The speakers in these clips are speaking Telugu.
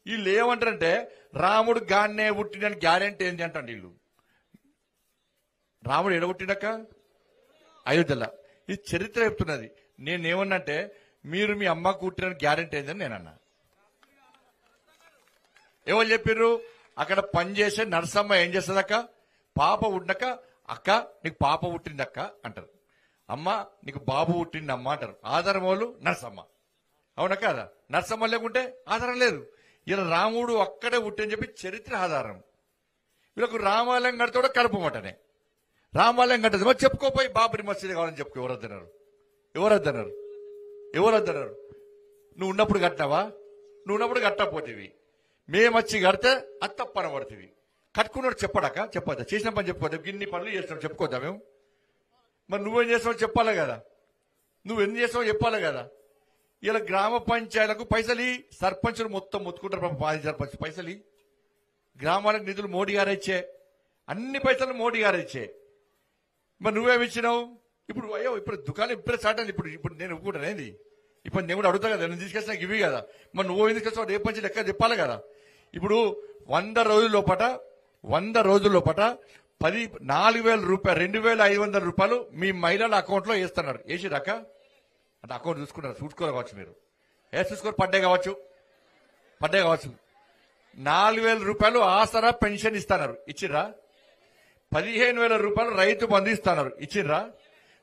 వీళ్ళు ఏమంటారంటే రాముడు గాన్నే పుట్టినని గ్యారెంటీ ఏంటి అంటండి వీళ్ళు. రాముడు ఎడబుట్టినక్క అయోధ్యలో. ఇది చరిత్ర చెప్తున్నది. నేనేమన్నంటే మీరు మీ అమ్మకు పుట్టిన గ్యారెంటీ ఏందని నేనన్నా. ఎవరు చెప్పిర్రు? అక్కడ పనిచేసే నర్సమ్మ ఏం చేస్తుందక్క, పాప పుట్టినాక అక్క నీకు పాప పుట్టిందక్క అంటారు, అమ్మ నీకు బాబు పుట్టిందమ్మ అంటారు. ఆధారం వాళ్ళు నర్సమ్మ. అవునా కాదా? నర్సమ్మ లేకుంటే ఆధారం లేదు. ఇలా రాముడు అక్కడే పుట్టని చెప్పి చరిత్ర ఆధారం. వీళ్ళకు రామాలయం కడితే కలుపమటనే. రామాలయం కట్టదు మరి చెప్పుకోపోయి బాబరి మసీదు కావాలని చెప్పుకో. ఎవరొద్దన్నారు? ఎవరొద్దన్నారు? ఎవరొద్దన్నారు? నువ్వు ఉన్నప్పుడు కట్టినావా? నువ్వు ఉన్నప్పుడు కట్టకపోతేవి. మేమొచ్చి కడితే అది తప్పన పడుతుంది. కట్టుకున్నాడు చెప్పడాక చెప్పొద్దా? చేసిన పని చెప్పుకోద్దా? ఇన్ని పనులు చేస్తున్నావు చెప్పుకోద్దా మేము? మరి నువ్వేం చేస్తావు చెప్పాలి కదా. నువ్వెన్ని చేస్తావో చెప్పాలి కదా. ఇలా గ్రామ పంచాయతీలకు పైసలు సర్పంచులు మొత్తం మొత్తుకుంటారు. మాజీ సర్పంచ్ పైసలు గ్రామాలకు నిధులు మోడీ గారు ఇచ్చే, అన్ని పైసలు మోడీ గారు ఇచ్చే. మరి నువ్వేమిచ్చినావు? ఇప్పుడు అయ్యో ఇప్పుడు దుకాణం ఇప్పుడే స్టార్ట్ అయింది. ఇప్పుడు నేను ఒప్పుకుంటాను ఏంది? ఇప్పుడు నేను కూడా అడుగుతా కదా, నేను తీసుకొచ్చినా ఇవి కదా. మరి నువ్వు ఎందుకు తీసుకొస్తావు? రేపు నుంచి లెక్క చెప్పాలి కదా. ఇప్పుడు 100 రోజుల లోపట 4,000 రూపాయలు 2,500 రూపాయలు మీ మహిళల అకౌంట్ లో వేస్తున్నారు. వేసిరాక అంటే అకౌంట్ చూసుకున్నారు, చూసుకోవచ్చు మీరు. చూసుకొని పడ్డే కావచ్చు 4,000 రూపాయలు ఆసరా పెన్షన్ ఇస్తున్నారు. ఇచ్చిర్రా? 15,000 రూపాయలు రైతు బంధు ఇస్తున్నారు. ఇచ్చిర్రా?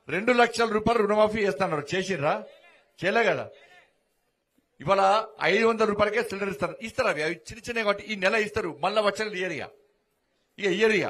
2 లక్షల రూపాయలు రుణమాఫీ చేస్తున్నారు. చేసిర్రా? చేయలే కదా. ఇవాళ 500 రూపాయలకే సిలిండర్ ఇస్తారు. అవి చిన్న చిన్నవి కాబట్టి ఈ నెల ఇస్తారు, మళ్ళా వచ్చే ఇయర్ ఇక